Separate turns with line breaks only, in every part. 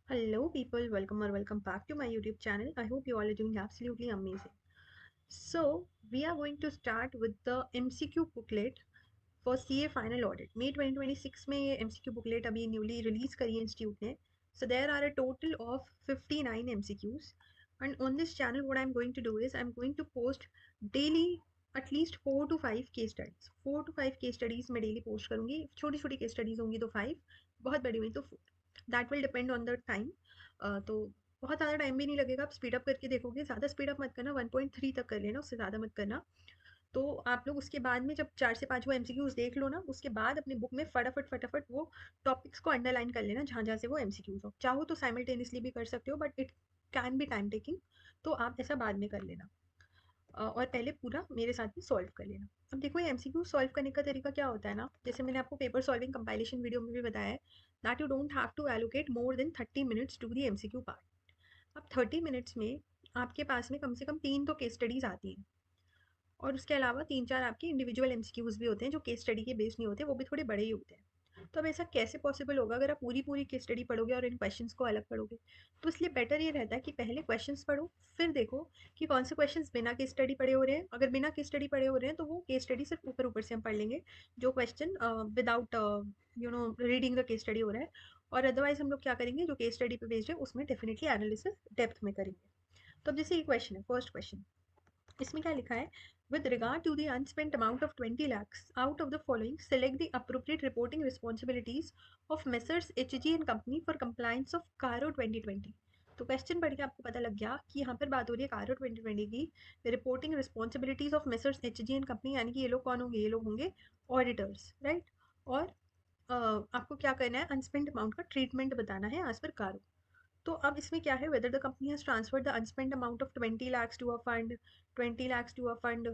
Hello, people. Welcome back to my YouTube channel. I hope you all are doing absolutely amazing. So, we are going to start with the MCQ booklet for CA Final Audit. May 2026 में ये MCQ booklet अभी newly release करी है institute ने. So there are a total of 59 MCQs. And on this channel, what I'm going to do is I'm going to post daily at least 4 to 5 case studies. 4 to 5 case studies मैं daily post करूँगी. छोटी छोटी case studies होंगी तो 5, बहुत बड़ी हुई तो 4. That will depend on the time. तो बहुत ज़्यादा टाइम भी नहीं लगेगा. आप स्पीड अप करके देखोगे, ज़्यादा स्पीड अप मत करना, 1.3 तक कर लेना, उससे ज़्यादा मत करना. तो आप लोग उसके बाद में जब 4 से 5 वो एमसीक्यूज देख लो ना, उसके बाद अपनी बुक में फटाफट फटाफट वो टॉपिक्स को अंडरलाइन कर लेना जहाँ जहाँ से वो एमसीक्यूज हो. चाहो तो साइमल्टेनियसली भी कर सकते हो, but it can be time taking, तो आप ऐसा बाद में कर लेना. और पहले पूरा मेरे साथ में सॉल्व कर लेना. अब देखो, ये एमसीक्यू सॉल्व करने का तरीका क्या होता है ना, जैसे मैंने आपको पेपर सॉल्विंग कंपाइलेशन वीडियो में भी बताया है, that you don't have to allocate more than 30 minutes to the MCQ part. अब 30 मिनट्स में आपके पास में कम से कम 3 तो केस स्टडीज आती हैं, और उसके अलावा 3-4 आपके इंडिविजुअल एमसीक्यूज भी होते हैं जो केस स्टडी के बेस नहीं होते, वो भी थोड़े बड़े ही होते हैं. तो अब ऐसा कैसे पॉसिबल होगा अगर आप पूरी पूरी केस स्टडी पढ़ोगे और इन क्वेश्चंस को अलग पढ़ोगे. तो इसलिए बेटर ये रहता है कि पहले क्वेश्चंस पढ़ो, फिर देखो कि कौन से क्वेश्चंस बिना केस स्टडी पढ़े हो रहे हैं. अगर बिना केस स्टडी पढ़े हो रहे हैं तो वो केस स्टडी सिर्फ ऊपर ऊपर से हम पढ़ लेंगे, जो question without reading the case study हो रहा है. और अदरवाइज हम लोग क्या करेंगे, जो केस स्टडी पे बेस्ड है उसमें डेफिनेटली एनालिसिस डेप्थ में करेंगे. तो अब जैसे ये क्वेश्चन है, फर्स्ट क्वेश्चन, इसमें क्या लिखा है, with regard to the unspent amount of 20 lakhs out of the following, select the appropriate reporting responsibilities of Messrs HG and Company for compliance of CARO 2020. तो क्वेश्चन पढ़ के आपको पता लग गया कि यहाँ पर बात हो रही है कारो 2020 की, reporting responsibilities of messrs Hg and company, यानी कि ये लोग कौन होंगे, ये लोग होंगे ऑडिटर्स, राइट. और आपको क्या करना है, अनस्पेंड अमाउंट का ट्रीटमेंट बताना है एज पर कारो. तो अब इसमें क्या है, whether the company has transferred the unspent amount of 20 lakhs to a fund, 20 lakhs to a fund.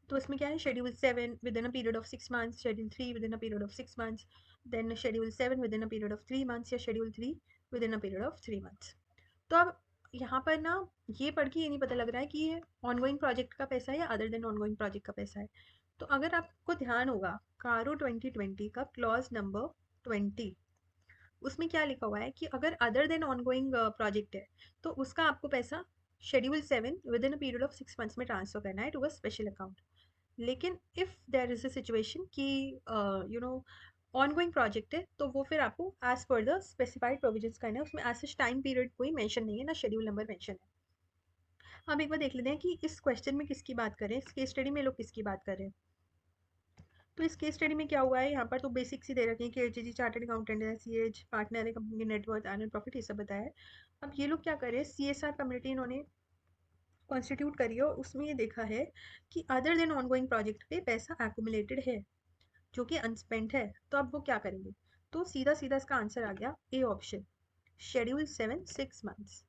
तो इसमें क्या है, schedule 7 within a period of 6 months, schedule 3 within a period of 6 months, then schedule 7 within a period of 3 months, या schedule 3 within a period of 3 months. तो अब यहाँ पर ना, ये पढ़ के ये नहीं पता लग रहा है कि ये ऑनगोइंग प्रोजेक्ट का पैसा है या अदर देन ऑनगोइंग प्रोजेक्ट का पैसा है. तो अगर आपको ध्यान होगा, कारो 2020 का क्लॉज नंबर 20, उसमें क्या लिखा हुआ है कि अगर अदर देन ऑनगोइंग प्रोजेक्ट है तो उसका आपको पैसा schedule 7 within a period of 6 months में ट्रांसफर करना है टू अ स्पेशल अकाउंट. लेकिन if there is a situation कि यू नो ऑनगोइंग प्रोजेक्ट है, तो वो फिर आपको as per the specified provisions करना है. उसमें एज सच टाइम पीरियड कोई मेंशन नहीं है, ना शेड्यूल नंबर मेंशन है. अब एक बार देख लेते हैं कि इस क्वेश्चन में किसकी बात करें, इस केस स्टडी में लोग किसकी बात कर रहे हैं. तो इस केस स्टडी में क्या हुआ है, यहाँ पर तो बेसिक्स ही दे रखे हैं कि एचजी चार्टर्ड अकाउंटेंट है, सीएच पार्टनर है, कंपनी की नेटवर्थ, एनुअल प्रॉफिट, ये सब बताया है. अब ये लोग क्या कर रहे हैं, सीएसआर कम्युनिटी इन्होंने कॉन्स्टिट्यूट करी है, और उसमें ये देखा है कि अदर देन ऑनगोइंग प्रोजेक्ट पे पैसा एक्यूमुलेटेड है जो कि अनस्पेंट है. तो अब वो क्या करेंगे, तो सीधा सीधा इसका आंसर आ गया ए ऑप्शन, शेड्यूल 7 6 मंथ्स.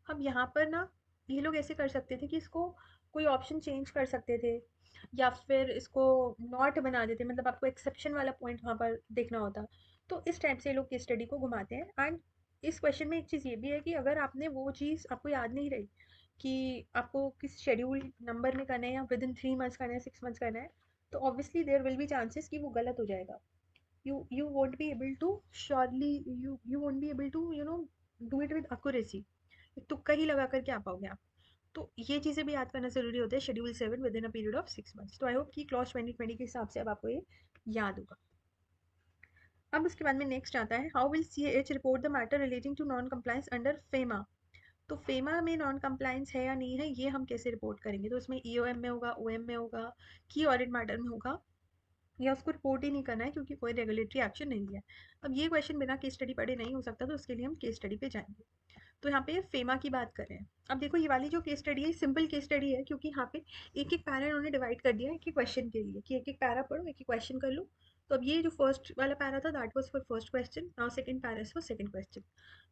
अब यहाँ पर ना, ये लोग ऐसे कर सकते थे कि इसको कोई ऑप्शन चेंज कर सकते थे, या फिर इसको नॉट बना देते, मतलब आपको एक्सेप्शन वाला पॉइंट वहाँ पर देखना होता. तो इस टाइप से ये लोग केस स्टडी को घुमाते हैं. एंड इस क्वेश्चन में एक चीज़ ये भी है कि अगर आपने वो चीज़ आपको याद नहीं रही कि आपको किस शेड्यूल नंबर में करना है, या विद इन 3 मंथ्स करना है, 6 मंथ्स करना है, तो obviously there will be chances कि वो गलत हो जाएगा. you won't be able to surely, you won't be able to do it with accuracy. एक तुक्का ही लगा करके आ पाओगे आप. तो ये चीज़ें भी याद करना ज़रूरी होता है, schedule 7 within a period of 6 months. तो आई होप कि क्लॉज 2020 के हिसाब से अब आपको ये याद होगा. अब उसके बाद में नेक्स्ट आता है, how will C H report the matter relating to non compliance under FEMA. तो फेमा में नॉन कंप्लायंस है या नहीं है, ये हम कैसे रिपोर्ट करेंगे. तो इसमें ईओएम में होगा, ओएम में होगा, की ऑडिट मैटर में होगा, या उसको रिपोर्ट ही नहीं करना है क्योंकि कोई रेगुलेटरी एक्शन नहीं है. अब ये क्वेश्चन बिना केस स्टडी पढ़े नहीं हो सकता, तो उसके लिए हम केस स्टडी पे जाएंगे. तो यहाँ पे फेमा की बात कर रहे हैं. अब देखो, ये वाली जो केस स्टडी है, सिंपल केस स्टडी है, क्योंकि यहाँ पे एक एक पैरा इन्होंने डिवाइड कर दिया है एक एक क्वेश्चन के लिए, कि एक एक पैरा पढ़ो, एक एक क्वेश्चन कर लो. तो अब ये जो फर्स्ट वाला पैरा था, that was for first question, now second para is for second question.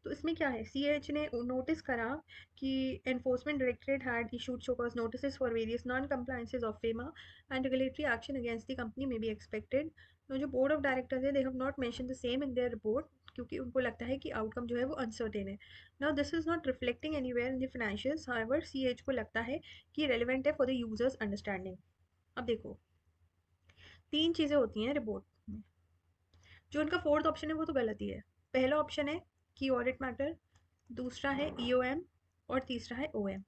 तो इसमें क्या है, सीएच ने नोटिस करा कि enforcement directorate had issued show cause notice for various non compliances of FEMA and regulatory action against the company में be expected. जो board of directors है, they have not mention the same in their report, क्योंकि उनको लगता है कि outcome जो है वो अनसर्टेन है. Now this is not reflecting anywhere in the financials, however CH को लगता है कि रेलिवेंट है फॉर द यूजर्स अंडरस्टैंडिंग. अब देखो, तीन चीज़ें होती हैं रिपोर्ट में. जो उनका फोर्थ ऑप्शन है वो तो गलत ही है. पहला ऑप्शन है की ऑडिट मैटर, दूसरा है ईओएम और तीसरा है ओएम।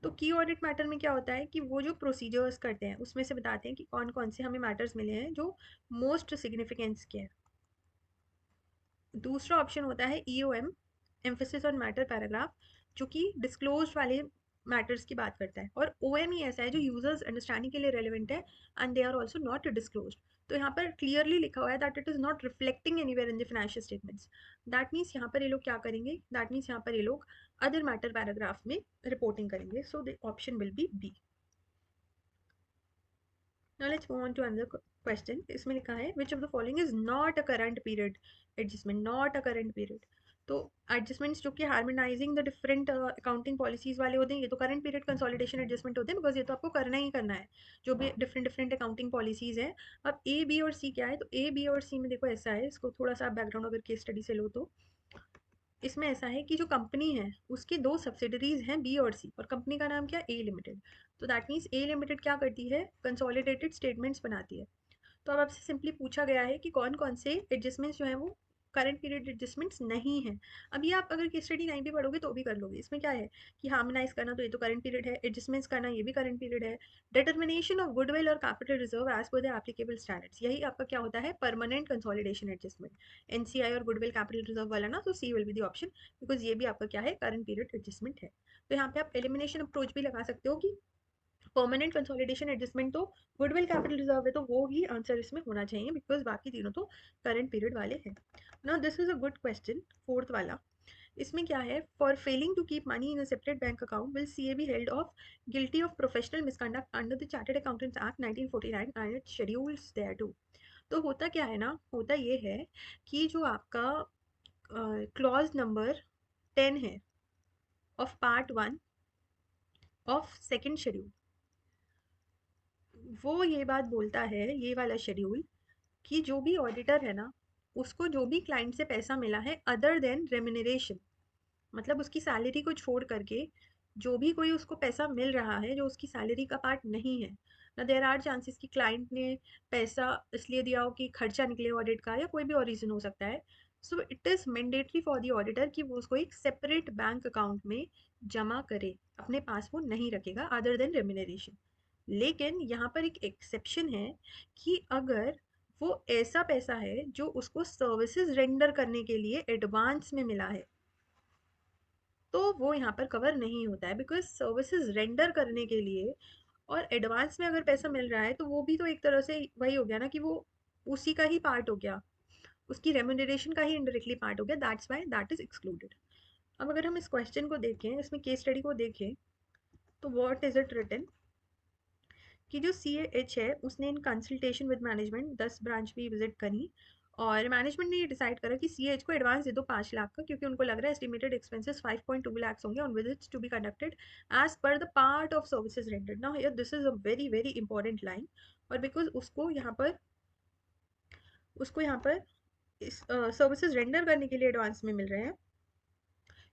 तो की ऑडिट मैटर में क्या होता है कि वो जो प्रोसीजर्स करते हैं उसमें से बताते हैं कि कौन कौन से हमें मैटर्स मिले हैं जो मोस्ट सिग्निफिकेंस के हैं। दूसरा ऑप्शन होता है EOM, emphasis on matter paragraph, जो कि डिस्क्लोज वाले मैटर्स की बात करता है। और ओएम ही ऐसा है जो यूजर्स अंडरस्टैंडिंग के लिए रेलिवेंट है and they are also not disclose. तो यहाँ पर क्लियरली लिखा हुआ है that it is not reflecting anywhere in the financial statements. That means यहाँ पर ये लोग क्या करेंगे, दैट मीन्स यहाँ पर ये लोग अदर मैटर पैराग्राफ में रिपोर्टिंग करेंगे। So the option will be B. Now let's move on to another question. इसमें लिखा है which of the following is not a current period adjustment, not a current period। तो adjustments जो कि harmonising the different accounting policies वाले होते हैं, ये तो करंट पीरियड कंसोलिडेशन एडजस्टमेंट होते हैं, बिकॉज ये तो आपको करना ही करना है जो भी डिफरेंट डिफरेंट अकाउंटिंग पॉलिसीज हैं। अब ए बी और सी क्या है, तो ए बी और सी में देखो ऐसा है, इसको थोड़ा सा बैकग्राउंड अगर केस स्टडी से लो तो इसमें ऐसा है कि जो कंपनी है उसकी दो सब्सिडरीज हैं बी और सी, और कंपनी का नाम क्या है, ए लिमिटेड। तो दैट मीन्स ए लिमिटेड क्या करती है, कंसोलिडेटेड स्टेटमेंट्स बनाती है। तो अब आपसे सिंपली पूछा गया है कि कौन कौन से एडजस्टमेंट्स जो है वो करंट पीरियड एडजस्टमेंट्स नहीं है। अब ये आप अगर केस स्टडी 9 भी पढ़ोगे तो भी कर लोगे। इसमें क्या है कि हार्मोनाइज करना, तो ये तो करंट पीरियड है, एडजस्टमेंट्स करना ये भी करंट पीरियड है, डिटर्मिनेशन ऑफ गुडविल और capital reserve as per the applicable standards, यही आपका क्या होता है, परमानेंट कंसोलिडेशन एडजस्टमेंट। एनसीआई और गुडविल कैपिटल रिजर्व वाला ना, तो C will be the option, because ये भी आपका क्या है, करंट पीरियड एडजस्टमेंट है। तो यहाँ पे आप एलिमिनेशन अप्रोच भी लगा सकते हो कि परमानेंट कंसोलिडेशन एडजस्टमेंट तो गुडविल कैपिटल रिजर्व है, तो वो ही आंसर इसमें होना चाहिए, बिकॉज बाकी तीनों तो करंट पीरियड वाले हैं। Now this is a good question, fourth वाला। इसमें क्या है, for failing to keep money in a separate bank account will CA be held of guilty of professional misconduct under the chartered accountants act 1949 and it schedules thereto. तो होता क्या है ना, होता ये है कि जो आपका क्लॉज नंबर 10 है of part 1 of second schedule, वो ये बात बोलता है, ये वाला शेड्यूल, कि जो भी ऑडिटर है ना, उसको जो भी क्लाइंट से पैसा मिला है अदर देन रेम्यूनरेशन, मतलब उसकी सैलरी को छोड़ करके जो भी कोई उसको पैसा मिल रहा है जो उसकी सैलरी का पार्ट नहीं है ना, देर आर चांसेस कि क्लाइंट ने पैसा इसलिए दिया हो कि खर्चा निकले ऑडिट का, या कोई भी और रीज़न हो सकता है। So it is mandatory for the auditor कि वो उसको एक सेपरेट बैंक अकाउंट में जमा करे, अपने पास वो नहीं रखेगा अदर देन रेम्यूनरेशन। लेकिन यहाँ पर एक एक्सेप्शन है कि अगर वो ऐसा पैसा है जो उसको सर्विसेज रेंडर करने के लिए एडवांस में मिला है, तो वो यहाँ पर कवर नहीं होता है, बिकॉज सर्विसेज रेंडर करने के लिए और एडवांस में अगर पैसा मिल रहा है तो वो भी तो एक तरह से वही हो गया ना, कि वो उसी का ही पार्ट हो गया, उसकी रेम्यूनरेशन का ही इनडायरेक्टली पार्ट हो गया, that's why that is excluded. अब अगर हम इस क्वेश्चन को देखें, इसमें केस स्टडी को देखें, तो व्हाट इज इट रिटन कि जो सी एच है उसने in consultation with management 10 branch भी विजिट करी, और मैनेजमेंट ने ये डिसाइड करा कि सी एच को एडवांस दे दो 5 लाख का, क्योंकि उनको लग रहा है एस्टिमेटेड एक्सपेंसेस 5.2 lakhs होंगे on visits to be conducted as per the part of services rendered. Now here this is a very very important line, और बिकॉज उसको यहाँ पर इस सर्विसेज रेंडर करने के लिए एडवांस में मिल रहे हैं,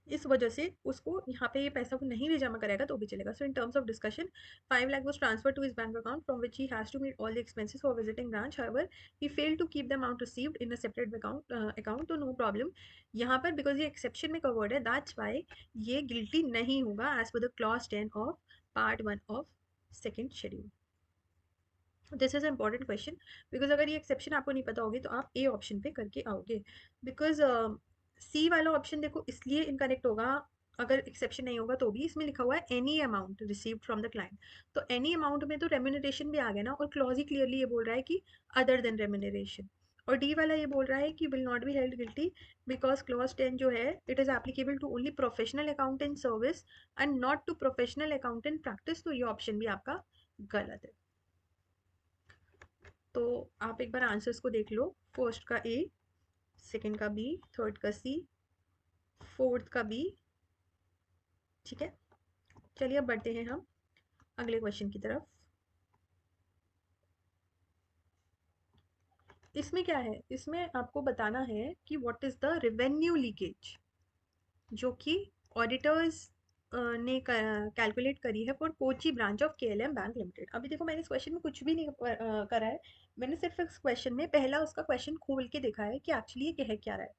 इस वजह से उसको यहाँ पे ये पैसा वो नहीं भी जमा करेगा तो भी चलेगा। So in terms of discussion 5 lakh was transferred to his bank account from which he has to meet all the expenses for visiting branch, however he failed to keep the amount received in a separate account, तो no problem यहाँ पर, because ये exception में covered है, that's why ये guilty नहीं होगा as per the clause 10 of part 1 of second schedule. This is important question, because अगर ये एक्सेप्शन आपको नहीं पता होगी तो आप ए ऑप्शन पे करके आओगे, बिकॉज सी वाला ऑप्शन देखो इसलिए इनकरेक्ट होगा अगर एक्सेप्शन नहीं होगा, तो भी इसमें लिखा हुआ है any amount received from the client, तो एनी अमाउंट में तो रेम्यूनरेशन भी आ गया ना, और क्लॉज ही क्लियरली ये बोल रहा है कि अदर देन रेम्यूनरेशन। और डी वाला ये बोल रहा है कि will not be held guilty because clause 10 जो है it is applicable to only professional accountant service and not to professional accountant practice, तो ये ऑप्शन भी आपका गलत है। तो आप एक बार आंसर्स को देख लो, फर्स्ट का ए, सेकंड का बी, थर्ड का सी, फोर्थ का बी। ठीक है, चलिए अब बढ़ते हैं हम अगले क्वेश्चन की तरफ। इसमें क्या है, इसमें आपको बताना है कि what is the revenue leakage जो कि ऑडिटर्स ने कैलकुलेट करी है for Kochi branch of KLM bank limited. अभी देखो मैंने इस क्वेश्चन में कुछ भी नहीं करा है, मैंने सिर्फ इस क्वेश्चन में पहला उसका क्वेश्चन खोल के देखा है कि एक्चुअली ये कह क्या रहा है।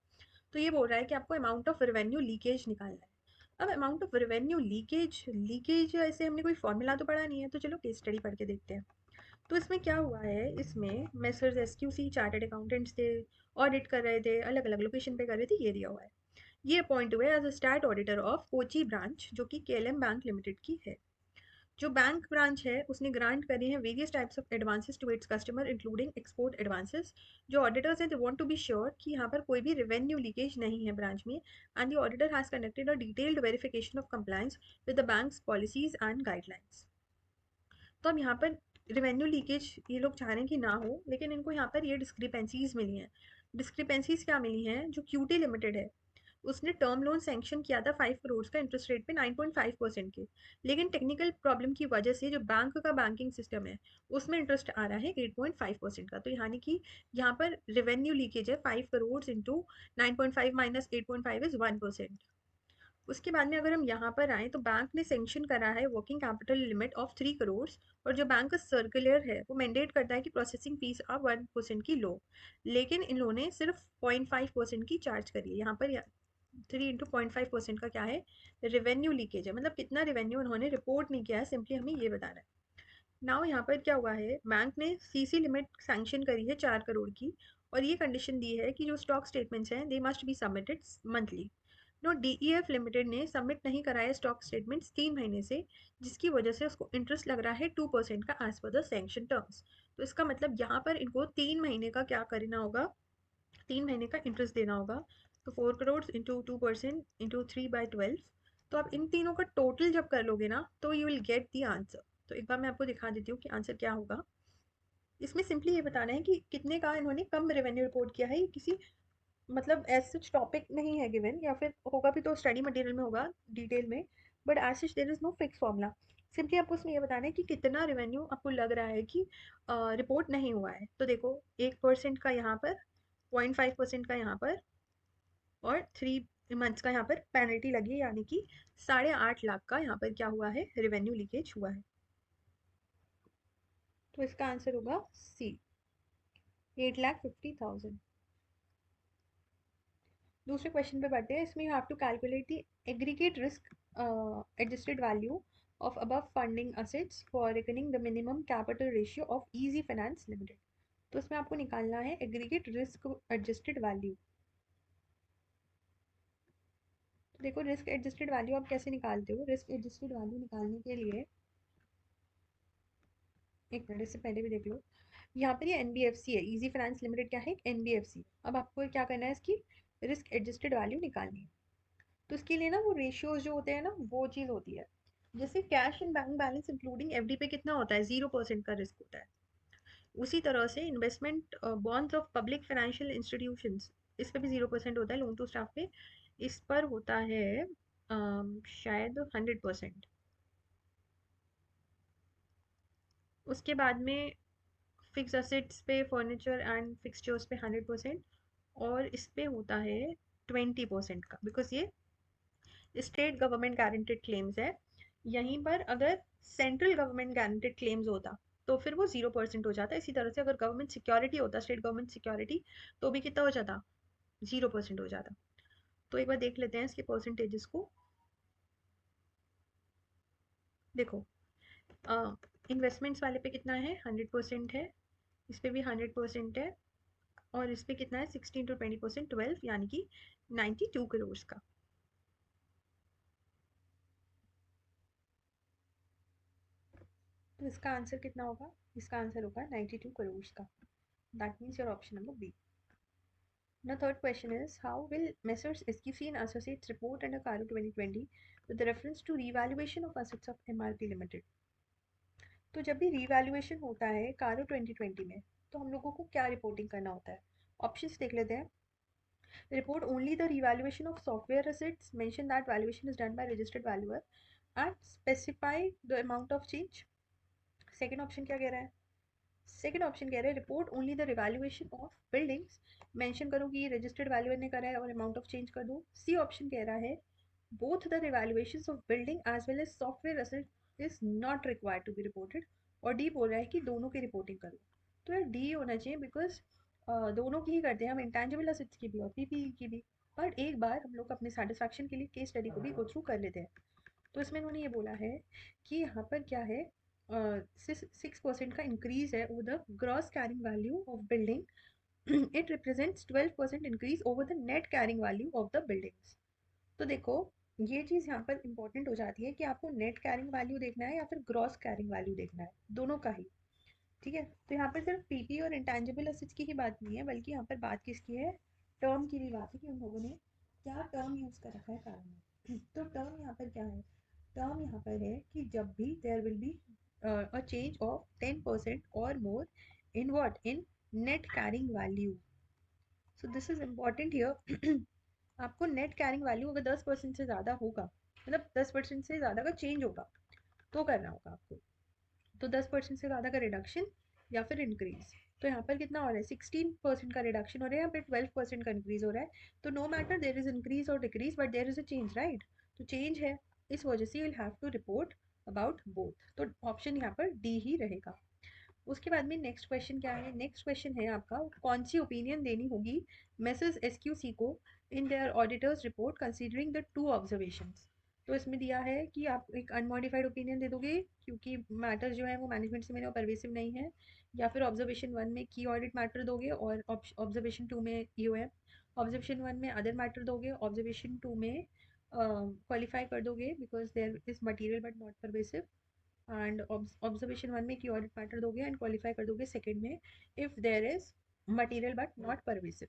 तो ये बोल रहा है कि आपको अमाउंट ऑफ रेवेन्यू लीकेज निकालना है। अब amount of revenue leakage leakage ऐसे हमने कोई फॉर्मूला तो पढ़ा नहीं है, तो चलो केस स्टडी पढ़ के देखते हैं। तो इसमें क्या हुआ है, इसमें मेसर्स एसक्यूसी चार्टर्ड अकाउंटेंट्स थे, ऑडिट कर रहे थे, अलग अलग लोकेशन पे कर रहे थे, ये दिया हुआ है। ये अपॉइंट हुए as a stat auditor of Kochi branch, जो कि केएलएम बैंक लिमिटेड की है। जो बैंक ब्रांच है उसने ग्रांट करी है various types of advances to its customer including export advances. जो ऑडिटर्स हैं they want to be sure कि यहाँ पर कोई भी रेवेन्यू लीकेज नहीं है ब्रांच में, and the auditor has conducted a detailed verification of compliance with the banks policies and guidelines. तो अब यहाँ पर रेवेन्यू लीकेज ये लोग चाह रहे हैं कि ना हो, लेकिन इनको यहाँ पर ये डिस्क्रिपेंसीज मिली हैं। डिस्क्रिपेंसीज क्या मिली हैं, जो क्यूटी लिमिटेड है उसने टर्म लोन सैंक्शन किया था 5 करोड़ का इंटरेस्ट रेट पे 9.5% के, लेकिन टेक्निकल प्रॉब्लम की वजह से जो बैंक का बैंकिंग सिस्टम है उसमें इंटरेस्ट आ रहा है 8.5% का। तो यानी कि यहाँ पर रेवेन्यू लीकेज है 5 करोड़ इंटू 9.5 माइनस 8.5 इज 1%। उसके बाद में अगर हम यहाँ पर आए तो बैंक ने सेंक्शन करा है working capital limit of 3 crore, और जो बैंक का सर्कुलर है वो मैंडेट करता है कि प्रोसेसिंग फीस आप 1% की लो, लेकिन इन्होंने सिर्फ 0.5% की चार्ज करी है। यहाँ पर 3 into 0.5% का क्या है, रेवेन्यू लीकेज है, मतलब कितना रेवेन्यू उन्होंने रिपोर्ट नहीं किया है, सिंपली हमें ये बताना है। नाउ यहाँ पर क्या हुआ है, बैंक ने सीसी लिमिट सैंक्शन करी है 4 करोड़ की, और ये कंडीशन दी है कि जो स्टॉक स्टेटमेंट्स हैं they must be submitted monthly. No DEF limited ने सबमिट नहीं कराया स्टॉक स्टेटमेंट्स 3 महीने से, जिसकी वजह से उसको इंटरेस्ट लग रहा है 2% का as per the sanction terms. तो इसका मतलब यहाँ पर इनको 3 महीने का क्या करना होगा, 3 महीने का इंटरेस्ट देना होगा। तो 4 करोड़ इंटू 2% इंटू 3/12। तो आप इन तीनों का टोटल जब कर लोगे ना तो you will get the answer. तो एक बार मैं आपको दिखा देती हूँ कि आंसर क्या होगा। इसमें सिंपली ये बताना है कि कितने का इन्होंने कम रेवेन्यू रिपोर्ट किया है, ये किसी मतलब एज सच टॉपिक नहीं है गिवन, या फिर होगा भी तो स्टडी मटेरियल में होगा डिटेल में, but as such there is no fix formula. Simply आपको उसमें ये बताना है कि कितना रेवेन्यू आपको लग रहा है कि रिपोर्ट नहीं हुआ है। तो देखो 1% का यहाँ पर, 0.5% का यहाँ पर, और 3 मंथ्स का यहाँ पर पेनल्टी लगी है, यानी कि 8.5 लाख का यहाँ पर क्या हुआ है, रेवेन्यू लीकेज हुआ है। तो इसका आंसर होगा सी, 8,50,000। दूसरे क्वेश्चन पे बढ़ते हैं। इसमें you have to calculate the aggregate risk adjusted value of above funding assets for reckoning the minimum capital ratio of easy finance limited. तो इसमें आपको निकालना है एग्रीगेट रिस्क एडजस्टेड वैल्यू। तो देखो रिस्क एडजस्टेड वैल्यू आप कैसे निकालते हो, रिस्क एडजस्टेड वैल्यू निकालने के लिए एक मिनट, इससे पहले भी देख लो। यहाँ पर ये एनबीएफसी है, इजी फाइनेंस लिमिटेड क्या है, एनबीएफसी। अब आपको क्या करना है, इसकी रिस्क एडजस्टेड वैल्यू निकालनी है। तो इसके लिए ना वो रेशियोज जो होते हैं ना वो चीज़ होती है। जैसे cash and bank balance including FD पे कितना होता है, 0% का रिस्क होता है। उसी तरह से investment bonds of public financial institutions, इस पे भी 0% होता है, लोन टू स्टाफ पे इस पर होता है शायद 100%। उसके बाद में फिक्स असेट्स पे, फर्नीचर एंड फिक्सचर्स पे 100%, और इस पे होता है 20% का, बिकॉज ये स्टेट गवर्नमेंट गारंटेड क्लेम्स है। यहीं पर अगर सेंट्रल गवर्नमेंट गारंटेड क्लेम्स होता तो फिर वो 0% हो जाता। इसी तरह से अगर गवर्नमेंट सिक्योरिटी होता, स्टेट गवर्नमेंट सिक्योरिटी, तो भी कितना हो जाता, 0% हो जाता। तो एक बार देख लेते हैं इसके परसेंटेजेस को। देखो इन्वेस्टमेंट्स वाले पे कितना है, 100% है, इस पे भी 100% है, और इस पे कितना है 16 to 20%, 12, यानी कि 92 करोड़ का। तो इसका आंसर कितना होगा, इसका आंसर होगा 92 करोड़ का। That means your option number B. Now third question is how will Messrs SQC and Associates report under CARO 2020 with reference to revaluation of assets of MRP Limited? तो जब भी revaluation होता है CARO 2020 में, तो हम लोगों को क्या रिपोर्टिंग करना होता है, ऑप्शंस देख लेते हैं। Report only the revaluation of software assets, mention that valuation is done by registered valuer and specify the amount of change। Second option क्या कह रहा है, सेकेंड ऑप्शन कह रहा है report only the revaluation of buildings, mention करो कि ये रजिस्टर्ड वैल्यूअर ने करा है और अमाउंट ऑफ चेंज कर दो। सी ऑप्शन कह रहा है both the revaluations of building as well as software asset is not required to be reported, और डी बोल रहा है कि दोनों की रिपोर्टिंग करो। तो यार डी होना चाहिए, बिकॉज दोनों की ही करते हैं हम, इंटेंजिबल एसेट्स की भी और पीपीई की भी। बट एक बार हम लोग अपने सेटिस्फैक्शन के लिए केस स्टडी को भी गो थ्रू कर लेते हैं। तो इसमें उन्होंने ये बोला है कि यहाँ पर क्या है, 6% का इंक्रीज है over the gross carrying value of building, it represents 12% increase over the net carrying value of the buildings. तो देखो, ये चीज़ यहाँ पर इंपॉर्टेंट हो जाती है कि आपको नेट कैरिंग वैल्यू देखना है या फिर ग्रॉस कैरिंग वैल्यू देखना है, दोनों का ही। ठीक है, तो यहाँ पर सिर्फ पीपी और इंटेंजिबल एसेट्स की ही बात नहीं है, बल्कि यहाँ पर बात किसकी है, टर्म की भी बात है कि उन लोगों ने क्या टर्म यूज़ कर रखा है कारण में। तो टर्म यहाँ पर क्या है, टर्म यहाँ पर है कि जब भी there will be a change of 10% और more in what, in net carrying value. So this is important here. आपको नेट कैरिंग वैल्यू अगर 10% से ज़्यादा होगा, मतलब 10% से ज़्यादा का चेंज होगा, तो करना होगा आपको। तो 10% से ज़्यादा का रिडक्शन या फिर इंक्रीज। तो यहाँ पर कितना हो रहा है, 16% का रिडक्शन हो रहा है, यहाँ पर 12% का इंक्रीज हो रहा है। तो no matter there is increase और decrease, but there is a change, right. तो चेंज है, इस वजह से you will have to report about both. तो ऑप्शन यहाँ पर डी ही रहेगा। उसके बाद में नेक्स्ट क्वेश्चन क्या है, नेक्स्ट क्वेश्चन है आपका, कौन सी ओपिनियन देनी होगी मेसेस एसक्यूसी को in their auditors report considering the two observations. तो इसमें दिया है कि आप एक अनमॉडिफाइड ओपिनियन दे दोगे क्योंकि मैटर जो है वो मैनेजमेंट से मेरे परवेसिव नहीं है, या फिर ऑब्जर्वेशन 1 में की ऑडिट मैटर दोगे और ऑब्जर्वेशन 2 में ईओएम, ऑब्जर्वेशन 1 में अदर मैटर दोगे, ऑब्जर्वेशन 2 में क्वालिफाई कर दोगे because there is material but not pervasive, and observation 1 में की ऑडिट मैटर दोगे एंड क्वालिफाई कर दोगे सेकंड में if there is material but not pervasive.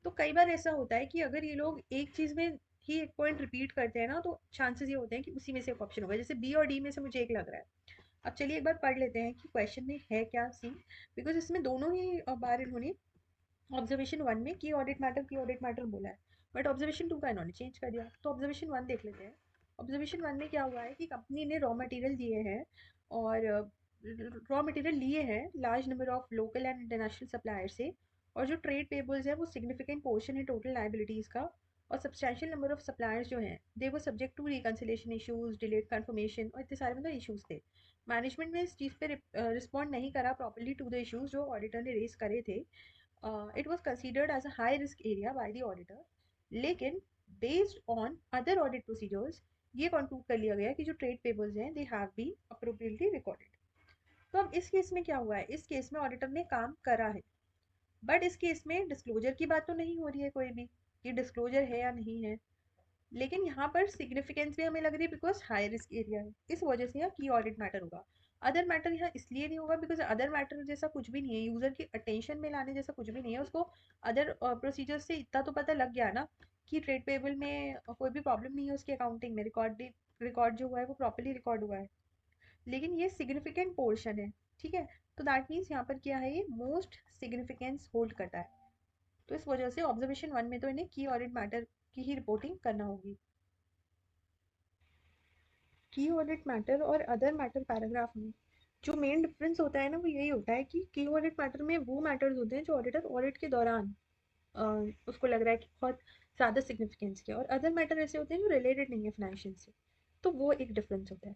तो कई बार ऐसा होता है कि अगर ये लोग एक चीज़ में ही एक पॉइंट रिपीट करते हैं ना, तो चांसेस ये होते हैं कि उसी में से एक ऑप्शन होगा, जैसे बी और डी में से मुझे एक लग रहा है। अब चलिए एक बार पढ़ लेते हैं कि क्वेश्चन में है क्या सीन, बिकॉज इसमें दोनों ही बार इन्होंने ऑब्जर्वेशन 1 में की ऑडिट मैटर बोला है, बट ऑब्जर्वेशन 2 का इन्होंने चेंज कर दिया। तो ऑब्जर्वेशन 1 देख लेते हैं। ऑब्जर्वेशन 1 में क्या हुआ है कि कंपनी ने रॉ मटेरियल दिए हैं, और रॉ मटेरियल लिए हैं large number of local and international supplier से, और जो ट्रेड पेबल्स है वो सिग्निफिकेंट पोर्शन है टोटल लाइबिलिटीज़ का, और सब्सटैंशियल नंबर ऑफ सप्लायर्स जो हैं दे वो subject to reconciliation issues, delayed confirmation और इतने सारे मतलब इशूज़ थे। मैनेजमेंट ने इस चीज़ पे रिस्पॉन्ड नहीं करा प्रॉपरली टू द इशूज़ जो ऑडिटर ने रेज करे थे। It was considered as a high risk area by the auditor, लेकिन based on other audit procedures ये कंक्लूड कर लिया गया कि जो ट्रेड पेबल्स हैं they have been appropriately recorded. तो अब इस केस में क्या हुआ है, इस केस में ऑडिटर ने काम करा है, बट इस केस में डिस्क्लोजर की बात तो नहीं हो रही है कोई भी कि डिस्क्लोजर है या नहीं है, लेकिन यहाँ पर सिग्निफिकेंस भी हमें लग रही है बिकॉज हाई रिस्क एरिया है, इस वजह से यहाँ की ऑडिट मैटर होगा। अदर मैटर यहाँ इसलिए नहीं होगा बिकॉज अदर मैटर जैसा कुछ भी नहीं है, यूजर की अटेंशन में लाने जैसा कुछ भी नहीं है, उसको अदर प्रोसीजर से इतना तो पता लग गया ना कि ट्रेड पेबल में कोई भी प्रॉब्लम नहीं है, उसकी अकाउंटिंग में रिकॉर्ड जो हुआ है वो प्रॉपरली रिकॉर्ड हुआ है, लेकिन ये सिग्निफिकेंट पोर्शन है। ठीक है, तो दैट मीन्स यहाँ पर क्या है, ये मोस्ट सिग्निफिकेंस होल्ड करता है। तो इस वजह से ऑब्जर्वेशन 1 में तो इन्हें की ऑडिट मैटर की ही रिपोर्टिंग करना होगी। की ऑडिट मैटर और अदर मैटर पैराग्राफ में जो मेन डिफरेंस होता है ना वो यही होता है कि की ऑडिट मैटर में वो मैटर्स होते हैं जो ऑडिटर ऑडिट के दौरान अ, उसको लग रहा है कि बहुत ज़्यादा सिग्निफिकेंस के, और अदर मैटर ऐसे होते हैं जो रिलेटेड नहीं है फाइनेंशियल से। तो वो एक डिफरेंस होता है।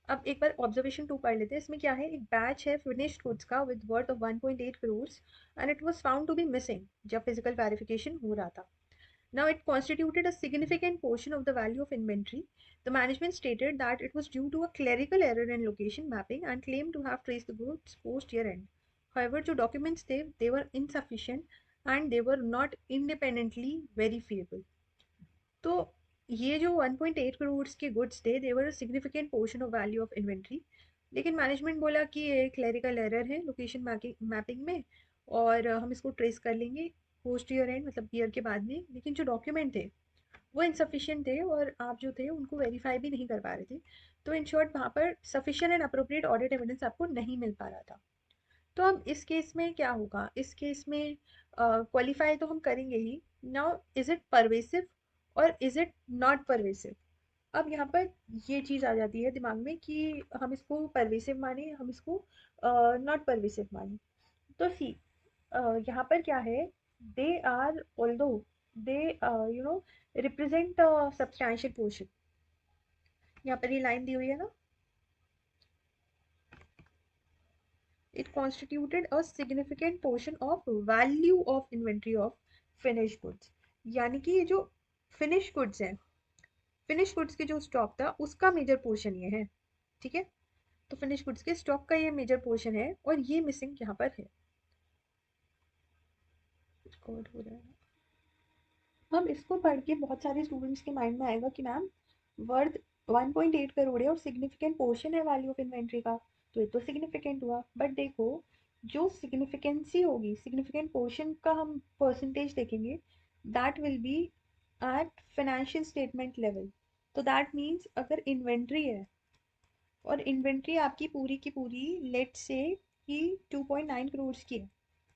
अब एक बार ऑब्जर्वेशन 2 पढ़ लेते हैं। इसमें क्या है, एक बैच है फिनिश्ड गुड्स का with worth of 1.8 crore and it was found to be missing जब फिजिकल वेरिफिकेशन हो रहा था। Now, it constituted a significant portion of the value of inventory. The management stated that it was due to a clerical error in location mapping and claimed to have traced the goods post year end. However, जो documents थे, they were insufficient and they were not independently verifiable. तो ये जो 1.8 करोड़ के goods थे, they were a significant portion of value of inventory. लेकिन management बोला कि ये क्लरिकल एरर है लोकेशन मैपिंग में, और हम इसको ट्रेस कर लेंगे पोस्ट ईयर एंड मतलब ईयर के बाद में, लेकिन जो डॉक्यूमेंट थे वो इनसफिशिएंट थे और आप जो थे उनको वेरीफाई भी नहीं कर पा रहे थे। तो इन शॉर्ट वहाँ पर sufficient and appropriate audit evidence आपको नहीं मिल पा रहा था। तो अब इस केस में क्या होगा, इस केस में क्वालिफाई तो हम करेंगे ही। नाउ इज इट परवेसिव और इज इट नॉट परवेसिव। अब यहाँ पर ये चीज़ आ जाती है दिमाग में कि हम इसको परवेसिव माने, हम इसको नॉट परवेसिव माने। तो सी यहाँ पर क्या है, they are although they represent substantial portion. यहाँ पर ये लाइन दी हुई है ना, it constituted a significant portion of value of inventory of finished goods. यानी कि ये जो फिनिश गुड्स है, फिनिश गुड्स के जो स्टॉक था उसका मेजर पोर्शन ये है, ठीक है। तो फिनिश गुड्स के स्टॉक का ये मेजर पोर्शन है और ये मिसिंग यहाँ पर है। कोड हो रहा है। अब इसको पढ़ के बहुत सारे स्टूडेंट्स के माइंड में आएगा कि मैम वर्थ 1.8 करोड़ है और सिग्निफिकेंट पोर्शन है वैल्यू ऑफ इन्वेंट्री का, तो ये तो सिग्निफिकेंट हुआ। बट देखो, जो सिग्निफिकेंसी होगी, सिग्निफिकेंट पोर्शन का हम परसेंटेज देखेंगे, that will be at financial statement level. तो दैट मीन्स अगर इन्वेंट्री है और इन्वेंट्री आपकी पूरी की पूरी लेट से कि 2.9 करोड़ की है,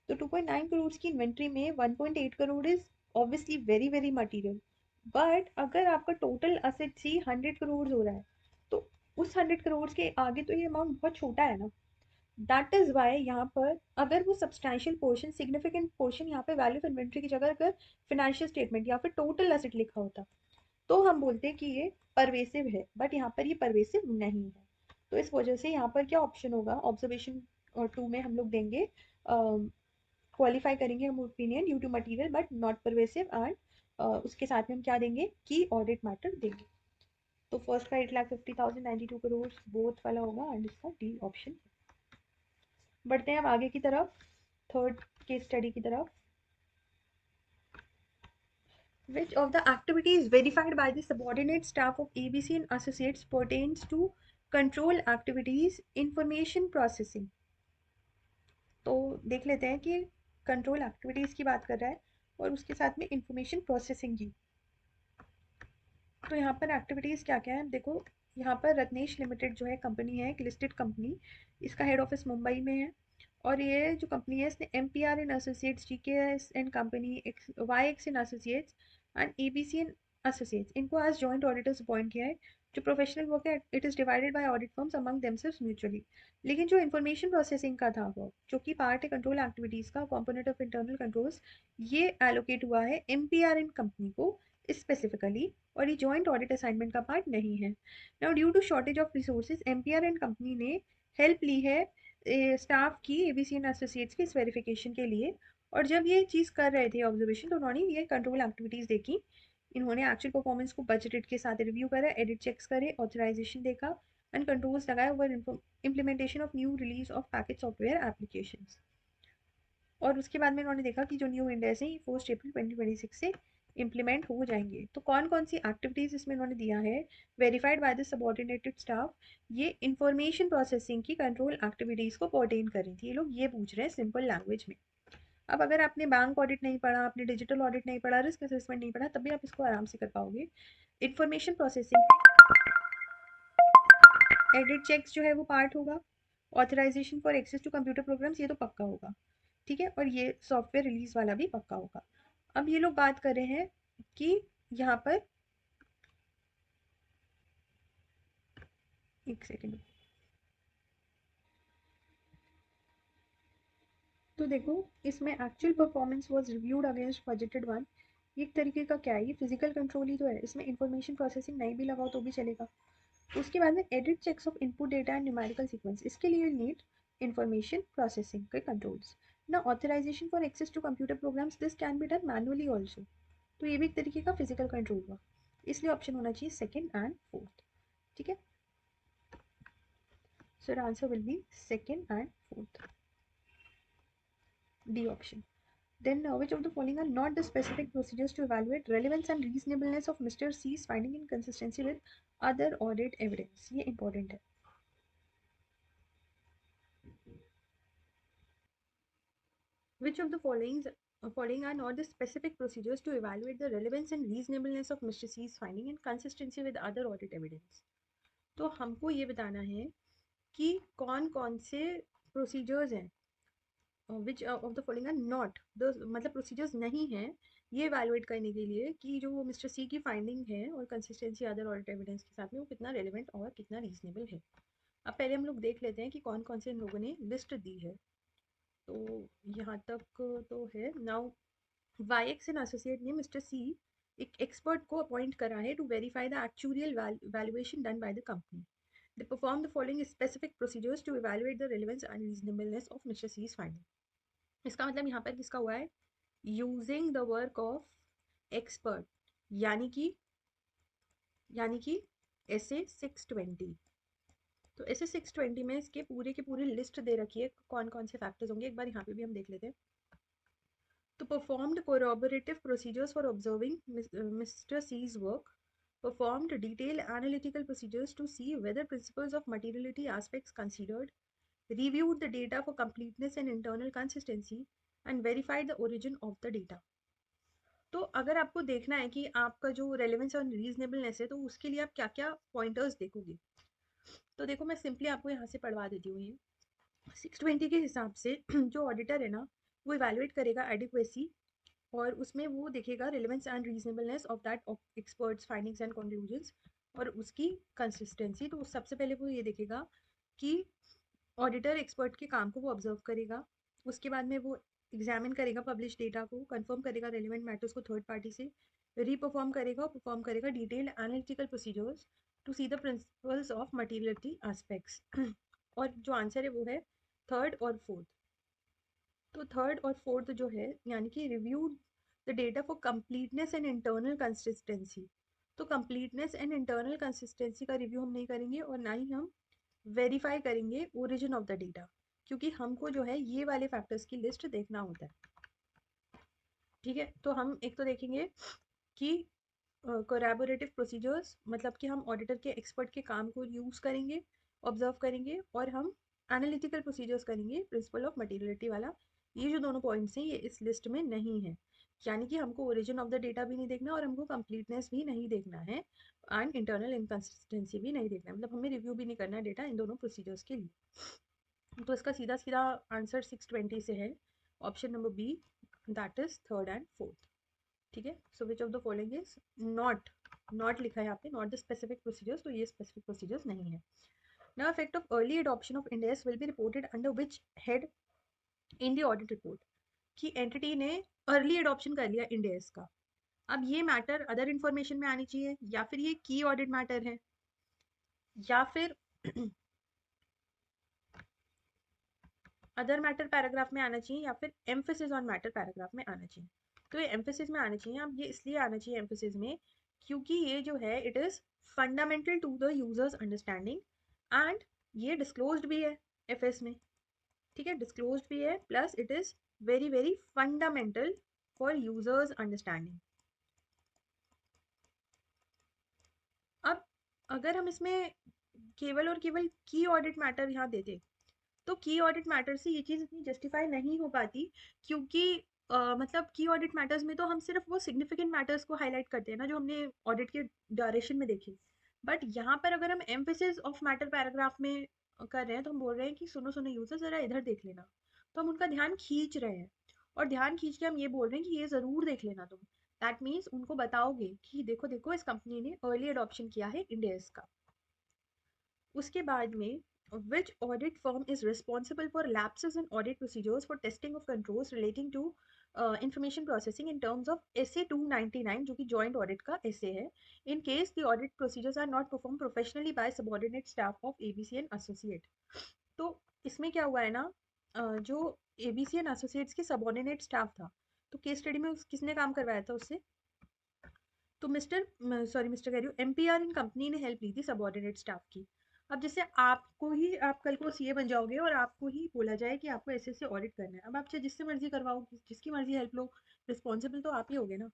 तो 2.9 करोड़ की इन्वेंट्री में 1.8 crore is obviously very very material. But अगर आपका टोटल असेट्स ही 100 करोड़ हो रहा है, तो उस 100 करोड़ के आगे तो ये अमाउंट बहुत छोटा है ना। दैट इज वाई यहाँ पर अगर वो सब्सटैंशियल पोर्शन, सिग्निफिकेंट पोर्शन यहाँ पे वैल्यू ऑफ इन्वेंट्री की जगह अगर फिनेंशियल स्टेटमेंट या फिर टोटल असेट लिखा होता, तो हम बोलते हैं कि ये परवेसिव है। बट यहाँ पर ये परवेसिव नहीं है। तो इस वजह से यहाँ पर क्या ऑप्शन होगा, ऑब्जर्वेशन 2 में हम लोग देंगे, क्वालिफाई करेंगे हम opinion due to material but not pervasive, and उसके साथ में हम क्या देंगे कि ऑडिट मैटर देंगे। तो फर्स्ट का 8,50,000, 92 करोड़ बोथ वाला होगा एंड इसका डी ऑप्शन। बढ़ते हैं अब आगे की तरफ, थर्ड केस स्टडी की तरफ। Which of the activities verified by the subordinate staff of ABC and Associates pertains to control activities information processing? तो देख लेते हैं कि कंट्रोल एक्टिविटीज की बात कर रहा है और उसके साथ में इंफॉर्मेशन प्रोसेसिंग की। तो यहाँ पर एक्टिविटीज क्या क्या है देखो। यहाँ पर रत्नेश लिमिटेड जो है कंपनी है, एक लिस्टेड कंपनी, इसका हेड ऑफिस मुंबई में है। और ये जो कंपनी है इसने M P R and associates, G K S and company, Y X and associates and A B C and associates, इनको एज जॉइंट ऑडिटर्स अपॉइंट किया है। जो प्रोफेशनल वर्क है it is divided by audit firms among themselves mutually. लेकिन जो information processing का था वो जो कि पार्ट है कंट्रोल एक्टिविटीज का, कंपोनेंट ऑफ इंटरनल कंट्रोल्स, ये एलोकेट हुआ है M P R in company को स्पेसिफिकली, और ये जॉइंट ऑडिट असाइनमेंट का पार्ट नहीं है। Now due to shortage of resources M P R and company ने हेल्प ली है स्टाफ की एबीसी एंड एसोसिएट्स के इस वेरिफिकेशन के लिए। और जब ये चीज़ कर रहे थे ऑब्जर्वेशन, तो उन्होंने ये कंट्रोल एक्टिविटीज़ देखी। इन्होंने एक्चुअल परफॉर्मेंस को बजटेड के साथ रिव्यू करा, एडिट चेक्स करे, ऑथराइजेशन देखा एंड कंट्रोल्स लगाए over implementation of new release of package software applications. और उसके बाद में उन्होंने देखा कि जो न्यू इंडेक्स है ये 1 अप्रैल 2026 से इम्प्लीमेंट हो जाएंगे। तो कौन कौन सी एक्टिविटीज़ इसमें उन्होंने दिया है, verified by the subordinated staff, ये इंफॉर्मेशन प्रोसेसिंग की कंट्रोल एक्टिविटीज़ को पर्टेन कर रही थी। ये लोग ये पूछ रहे हैं सिंपल लैंग्वेज में। अब अगर आपने बैंक ऑडिट नहीं पढ़ा, आपने डिजिटल ऑडिट नहीं पढ़ा, रिस्क असेसमेंट नहीं पढ़ा, तब भी आप इसको आराम से कर पाओगे। इंफॉर्मेशन प्रोसेसिंग, एडिट चेक्स जो है वो पार्ट होगा, authorization for access to computer programs ये तो पक्का होगा, ठीक है। और ये सॉफ्टवेयर रिलीज वाला भी पक्का होगा। अब ये लोग बात कर रहे हैं कि यहाँ पर, एक सेकेंड, तो देखो इसमें actual performance was reviewed against budgeted one, ये एक तरीके का क्या है, ये फिजिकल कंट्रोल ही तो है। इसमें इंफॉर्मेशन प्रोसेसिंग नहीं भी लगाओ तो भी चलेगा। तो उसके बाद में edit checks of input data and numerical sequence, इसके लिए नीड इंफॉर्मेशन प्रोसेसिंग के कंट्रोल्स ना। Authorization for access to computer programs, this can be done manually also, तो ये भी एक तरीके का फिजिकल कंट्रोल हुआ। इसलिए ऑप्शन होना चाहिए सेकेंड एंड फोर्थ, ठीक है। So answer will B second and fourth, D option. Then, which of the following are not the specific procedures to evaluate relevance and reasonableness of Mr. C's finding in consistency with other audit evidence? ये important है। Which of the following are not the specific procedures to evaluate the relevance and reasonableness of Mr. C's finding in consistency with other audit evidence? तो हमको ये बताना है कि कौन कौन से प्रोसीजर्स हैं, which of the following are not the, मतलब प्रोसीजर्स नहीं हैं ये इवैल्यूएट करने के लिए कि जो मिस्टर सी की फाइंडिंग है और कंसिस्टेंसी अदर ऑडिट एविडेंस के साथ में वो कितना रेलिवेंट और कितना रीजनेबल है। अब पहले हम लोग देख लेते हैं कि कौन कौन से इन लोगों ने लिस्ट दी है। तो यहाँ तक तो है। Now Y X and associate ने मिस्टर सी एक एक्सपर्ट को अपॉइंट करा है to verify the actual valuation done by the company. They perform the following specific procedures to evaluate the relevance and reasonableness of Mr. C's finding. इसका मतलब यहाँ पर किसका हुआ है, using the work of expert, यानी कि SA 620। तो SA 620 में इसके पूरे की पूरी लिस्ट दे रखी है कौन कौन से फैक्टर्स होंगे, एक बार यहाँ पे भी हम देख लेते हैं। तो performed corroborative procedures for observing Mr. C's work, performed detailed analytical procedures to see whether principles of materiality aspects considered, reviewed the data for completeness and internal consistency, and verified the origin of the data। तो अगर आपको देखना है कि आपका जो relevance और reasonableness है, तो उसके लिए आप क्या क्या पॉइंटर्स देखोगे। तो देखो, मैं सिंपली आपको यहाँ से पढ़वा देती हूँ। ये 620 के हिसाब से जो ऑडिटर है ना, वो इवेलुएट करेगा एडिक्वेसी, और उसमें वो देखेगा relevance and reasonableness of that experts findings and conclusions, और उसकी कंसिस्टेंसी। तो सबसे पहले वो ये देखेगा कि ऑडिटर एक्सपर्ट के काम को वो ऑब्जर्व करेगा, उसके बाद में वो एग्जामिन करेगा पब्लिश डेटा को, कंफर्म करेगा रेलिवेंट मैटर्स को थर्ड पार्टी से, रीपरफॉर्म करेगा और परफॉर्म करेगा detailed analytical procedures to see the principles of materiality aspects. और जो आंसर है वो है थर्ड और फोर्थ। तो थर्ड और फोर्थ जो है, यानी कि review the data for completeness and internal consistency. तो कंप्लीटनेस एंड इंटरनल कंसिस्टेंसी का रिव्यू हम नहीं करेंगे, और ना ही हम वेरीफाई करेंगे ओरिजिन ऑफ द डेटा, क्योंकि हमको जो है ये वाले फैक्टर्स की लिस्ट देखना होता है। ठीक है, तो हम एक तो देखेंगे कि कोलैबोरेटिव प्रोसीजर्स, मतलब कि हम ऑडिटर के एक्सपर्ट के काम को यूज़ करेंगे, ऑब्जर्व करेंगे, और हम एनालिटिकल प्रोसीजर्स करेंगे प्रिंसिपल ऑफ मटीरियलिटी वाला। ये जो दोनों पॉइंट्स हैं, ये इस लिस्ट में नहीं है, यानी कि हमको ओरिजिन ऑफ द डेटा भी नहीं देखना, और हमको कंप्लीटनेस भी नहीं देखना है, एंड इंटरनल इनकन्सिस्टेंसी भी नहीं देखना है, मतलब हमें रिव्यू भी नहीं करना है डेटा इन दोनों प्रोसीजर्स के लिए। तो इसका सीधा सीधा आंसर 620 से है, option number B, that is third and fourth. ठीक है, so which of the following is not लिखा है यहाँ पे, नॉट द स्पेसिफिक प्रोसीजर्स, तो ये स्पेसिफिक प्रोसीजर्स नहीं है। Now effect of early adoption of Ind AS will be reported under which head in the audit report. कि entity ने अर्ली एडॉप्शन कर लिया इंड AS का, अब ये मैटर अदर इंफॉर्मेशन में आनी चाहिए, या फिर ये की ऑडिट मैटर है, या फिर अदर मैटर पैराग्राफ में आना चाहिए, या फिर एम्फेसिस ऑन मैटर पैराग्राफ में आना चाहिए। तो ये एम्फेसिस में आना चाहिए। अब ये इसलिए आना चाहिए एम्फेसिस में, क्योंकि ये जो है it is fundamental to the users understanding, and ये डिस्क्लोज्ड भी है एफएस में। ठीक है, डिस्क्लोज्ड भी है, plus it is very very fundamental for users understanding. अब अगर हम इसमें केवल और केवल की ऑडिट मैटर यहाँ देते, तो की ऑडिट मैटर से ये चीज़ इतनी जस्टिफाई नहीं हो पाती, क्योंकि मतलब की ऑडिट मैटर्स में तो हम सिर्फ वो सिग्निफिकेंट मैटर्स को हाईलाइट करते हैं ना, जो हमने ऑडिट के ड्यूरेशन में देखे। बट यहाँ पर अगर हम एम्फेसिस ऑफ मैटर पैराग्राफ में कर रहे हैं, तो हम बोल रहे हैं कि सुनो सुनो यूजर, ज़रा इधर देख लेना। तो हम उनका ध्यान खींच रहे हैं, और ध्यान खींच के हम ये बोल रहे हैं कि ये ज़रूर देख लेना तुम। दैट मीन्स उनको बताओगे कि देखो देखो, इस कंपनी ने अर्ली अडॉप्शन किया है इंड AS का। उसके बाद में which audit firm is responsible for lapses in audit procedures for testing of controls relating to information processing in terms of SA 299, जो कि joint audit का SA है, in case the audit procedures are not performed professionally by subordinate staff of ABC and Associate। तो इसमें क्या हुआ है ना, जो ABC and Associates के subordinate staff था, तो केस स्टडी में किसने काम करवाया था उससे, तो मिस्टर कह रही हूँ, MPR इन कंपनी ने हेल्प ली थी सबॉर्डिनेट स्टाफ की। अब जैसे आपको ही, आप कल को CA बन जाओगे और आपको ही बोला जाए कि आपको ऐसे ऐसे ऑडिट करना है, अब आप चाहे जिससे मर्जी करवाओ, जिसकी मर्जी हेल्प लो, रिस्पॉन्सिबल तो आप ही होगे ना।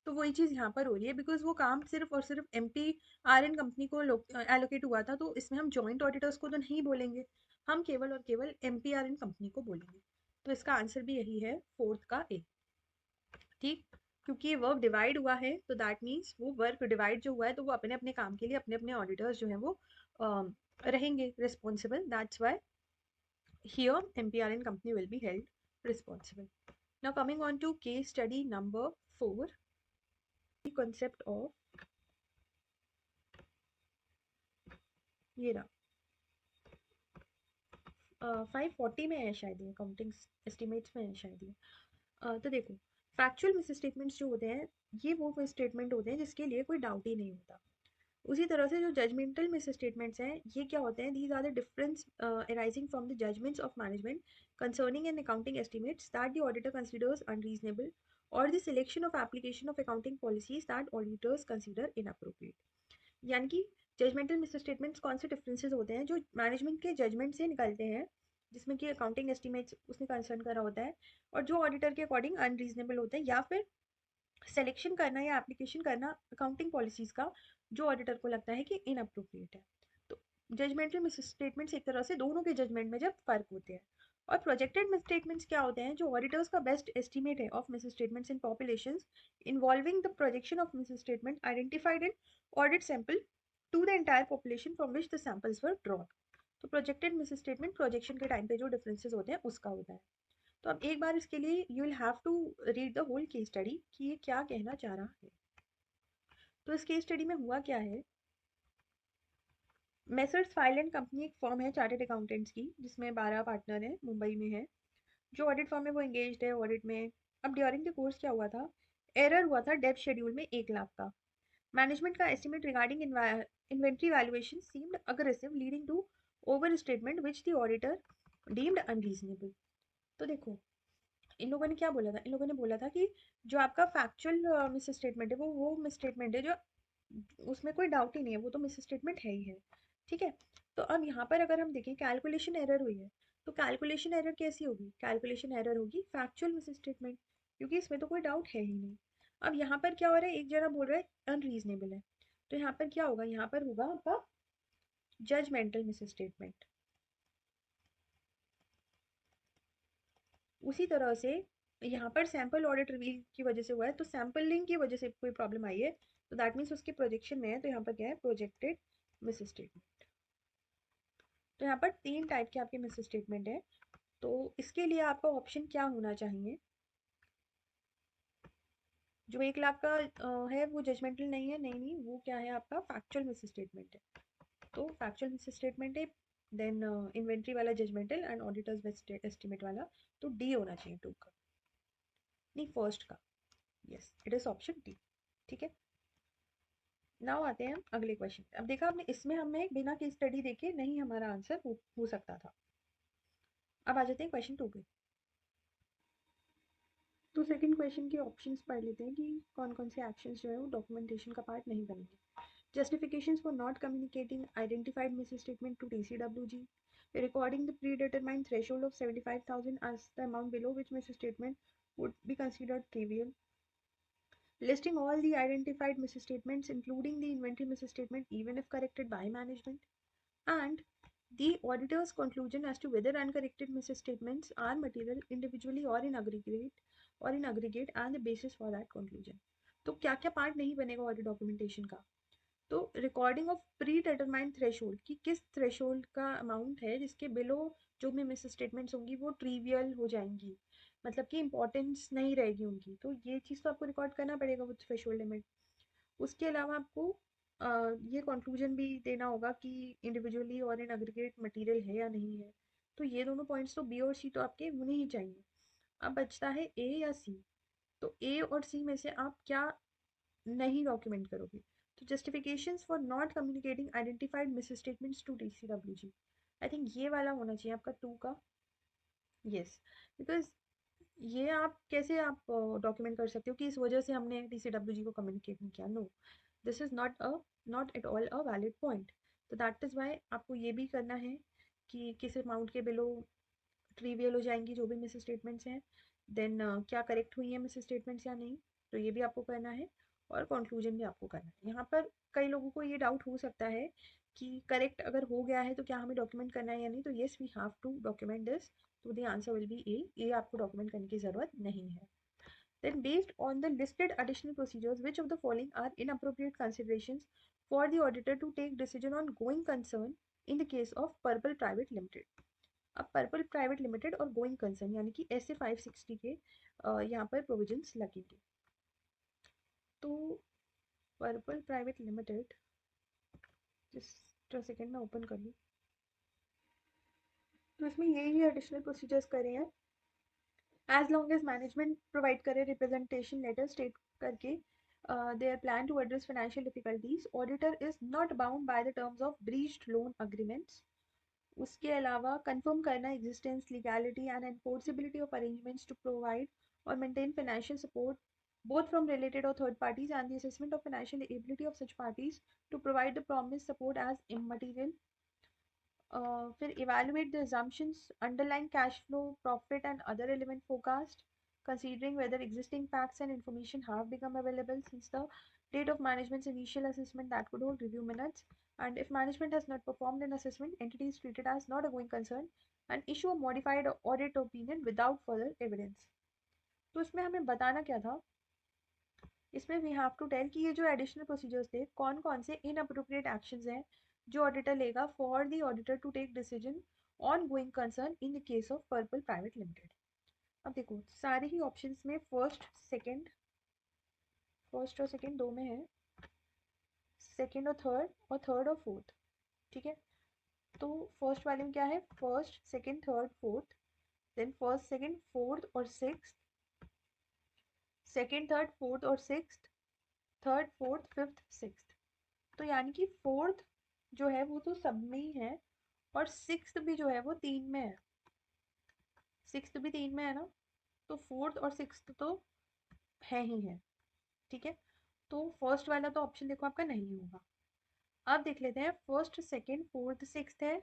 तो वही चीज़ यहाँ पर हो रही है, बिकॉज वो काम सिर्फ और सिर्फ MPR इन कंपनी को एलोकेट हुआ था, तो इसमें हम जॉइंट ऑडिटर्स को तो नहीं बोलेंगे, हम केवल और केवल MPR इन कंपनी को बोलेंगे। तो इसका आंसर भी यही है, फोर्थ का ए। ठीक, क्योंकि वर्क डिवाइड हुआ है, तो दैट मीन्स वो वर्क डिवाइड जो हुआ है, तो वो अपने अपने काम के लिए अपने अपने ऑडिटर्स जो है वो रहेंगे responsible. That's why here MPR and company will be held responsible. Now coming on to case study number 4, the concept of ये रहा 540 में है शायद, ये काउंटिंग एस्टिमेट्स में है शायद ये। तो देखो, फैक्चुअल मिस स्टेटमेंट्स जो होते हैं, ये वो मिस स्टेटमेंट होते हैं जिसके लिए कोई डाउट ही नहीं होता। उसी तरह से जो जजमेंटल मिस स्टेटमेंट्स हैं, ये क्या होते हैं, these are the difference arising from the judgments of management concerning an accounting estimates that the auditor considers unreasonable और the selection of application of accounting policies that auditors consider inappropriate. यानी कि judgemental miss statements कौन से differences होते हैं जो management के judgement से निकलते हैं, जिसमें कि अकाउंटिंग एस्टिमेट्स उसने कंसर्न करा होता है, और जो ऑडिटर के अकॉर्डिंग अनरीजनेबल होते हैं, या फिर सिलेक्शन करना या एप्लीकेशन करना अकाउंटिंग पॉलिसीज का जो ऑडिटर को लगता है कि इनअप्रोप्रिएट है। तो जजमेंटल मिस स्टेटमेंट्स एक तरह से दोनों के जजमेंट में जब फर्क होते हैं। और प्रोजेक्टेड मिस स्टेटमेंट्स क्या होते हैं, जो ऑडिटर्स का बेस्ट एस्टिमेट है of misstatements in populations involving the projection of misstatement identified in audit sample to the entire population from which the samples were drawn. तो projected misstatement projection के time पे जो differences होते हैं उसका होता है। तो अब एक बार इसके लिए you will have to read the whole case study कि ये क्या कहना चाह रहा है। तो इस केस स्टडी में हुआ क्या है, मेसर्स फाइल एंड कंपनी एक फर्म है चार्टर्ड अकाउंटेंट्स की, जिसमें 12 पार्टनर हैं, मुंबई में है। जो ऑडिट फर्म है वो एंगेज्ड है ऑडिट में। अब ड्यूरिंग द कोर्स क्या हुआ था, एरर हुआ था डेब्ट शेड्यूल में 1 लाख का। मैनेजमेंट का estimate regarding inventory valuation seemed aggressive leading to overstatement which the auditor deemed unreasonable. तो देखो, इन लोगों ने क्या बोला था, इन लोगों ने बोला था कि जो आपका फैक्चुअल मिस स्टेटमेंट है वो मिस स्टेटमेंट है जो उसमें कोई डाउट ही नहीं है, वो तो मिस स्टेटमेंट है ही है। ठीक है। तो अब यहाँ पर अगर हम देखें कैलकुलेशन एरर हुई है, तो कैलकुलेशन एरर कैसी होगी, कैलकुलेशन एरर होगी फैक्चुअल मिस स्टेटमेंट, क्योंकि इसमें तो कोई डाउट है ही नहीं। अब यहाँ पर क्या हो रहा है, एक जना बोल रहा है अनरीजनेबल है, तो यहाँ पर क्या होगा, यहाँ पर होगा आपका जजमेंटल मिस स्टेटमेंट। उसी तरह से यहाँ पर सैंपल ऑडिट रिवील की वजह से हुआ है, तो सैंपलिंग की वजह से कोई प्रॉब्लम आई है, तो दैट मीन्स उसके प्रोजेक्शन में है, तो यहाँ पर क्या है, प्रोजेक्टेड मिस स्टेटमेंट। तो यहाँ पर 3 टाइप के आपके मिस स्टेटमेंट है। तो इसके लिए आपका ऑप्शन क्या होना चाहिए, जो 1 लाख का है वो जजमेंटल नहीं है, नहीं नहीं, वो क्या है, आपका फैक्चुअल मिस स्टेटमेंट है। तो फैक्चुअल मिस स्टेटमेंट है, देन इन्वेंट्री वाला judgemental and auditors best estimate वाला, तो डी होना चाहिए 2 का, नहीं फर्स्ट का। Yes, it is option D. ठीक है। नाउ आते हैं हम अगले क्वेश्चन पे। अब देखा आपने, इसमें हमें बिना केस स्टडी देखे नहीं हमारा आंसर हो सकता था। अब आ जाते हैं क्वेश्चन 2 पे। तो सेकंड क्वेश्चन के ऑप्शंस पढ़ लेते हैं कि कौन कौन से एक्शंस जो है वो डॉक्यूमेंटेशन का पार्ट नहीं बनेंगे। Justifications for not communicating identified misstatement to TCWG, recording the predetermined threshold of 75,000 as the amount below which misstatement would be considered trivial, listing all the identified misstatements including the inventory misstatement even if corrected by management, and the auditor's conclusion as to whether uncorrected misstatements are material individually or in aggregate and the basis for that conclusion। तो क्या क्या part नहीं बनेगा audit documentation का, तो recording of pre determined threshold कि किस threshold का अमाउंट है जिसके बिलो जो भी मिस स्टेटमेंट्स होंगी वो ट्रिवियल हो जाएंगी, मतलब कि इंपॉर्टेंस नहीं रहेगी उनकी, तो ये चीज़ तो आपको रिकॉर्ड करना पड़ेगा वो थ्रेशोल्ड लिमिट। उसके अलावा आपको ये कंक्लूजन भी देना होगा कि इंडिविजुअली और इन एग्रीगेट मटेरियल है या नहीं है। तो ये दोनों पॉइंट्स तो बी और सी तो आपके होने ही चाहिए। अब बचता है ए या सी। तो ए और सी में से आप क्या नहीं डॉक्यूमेंट करोगे, तो justifications for not communicating identified misstatements to TCWG, I think ये वाला होना चाहिए आपका 2 का। यस, बिकॉज ये आप कैसे आप डॉक्यूमेंट कर सकते हो कि इस वजह से हमने टीसीडब्ल्यूजी को कम्युनिकेट नहीं किया, no, this is not at all a valid point. तो दैट इज वाई आपको ये भी करना है कि किस अमाउंट के बिलो ट्रिवियल हो जाएंगी जो भी मिस स्टेटमेंट्स हैं, देन क्या करेक्ट हुई हैं मिस स्टेटमेंट्स या नहीं, तो ये भी आपको करना है, और कंक्लूजन भी आपको करना है। यहाँ पर कई लोगों को ये डाउट हो सकता है कि करेक्ट अगर हो गया है तो क्या हमें डॉक्यूमेंट करना है या नहीं, तो yes we have to document this, तो the answer will be a आपको डॉक्यूमेंट करने की ज़रूरत नहीं है। Then based on the listed additional procedures, which of the following are inappropriate considerations for the auditor to take decision on going concern in the case of Purple Private Limited? अब purple Private limited और going concern यानी कि ऐसे 560 के यहाँ पर provisions लगेंगे। तो Purple Private Limited, just second में ओपन कर लूँ, तो इसमें यही एडिशनल प्रोसीजर्स करे हैं, as long as management provide करे रिप्रेजेंटेशन लेटर स्टेट करके their plan to address financial difficulties, auditor is not bound by the terms of breached loan agreements। उसके अलावा कंफर्म करना existence legality and enforceability of arrangements to provide or maintain financial support both from related or third parties, and the assessment of financial ability of such parties to provide the promised support as immaterial. फिर evaluate the assumptions underlying cash flow, profit and other relevant forecast, considering whether existing facts and information have become available since the date of management's initial assessment that could hold review minutes, and if management has not performed an assessment, entity is treated as not a going concern and issue a modified audit opinion without further evidence. तो इसमें हमें बताना क्या था, इसमें we have to tell कि ये जो एडिशनल प्रोसीजर्स थे कौन कौन से इनअप्रोप्रिएट एक्शंस हैं जो ऑडिटर लेगा for the auditor to take decision on going concern in the case of Purple Private Limited. अब देखो सारे ही ऑप्शंस में फर्स्ट और सेकंड दो में है, सेकंड और थर्ड और फोर्थ. ठीक है, तो फर्स्ट वाले में क्या है, first second third fourth, then first second fourth और सिक्स्थ, सेकंड थर्ड फोर्थ और sixth, third fourth fifth sixth. तो यानी कि फोर्थ जो है वो तो सब में ही है और सिक्स्थ भी जो है वो तीन में है, सिक्स्थ भी तीन में है ना, तो फोर्थ और सिक्स्थ तो है ही है. ठीक है, तो फर्स्ट वाला तो ऑप्शन देखो आपका नहीं होगा. अब देख लेते हैं फर्स्ट सेकंड फोर्थ सिक्स्थ है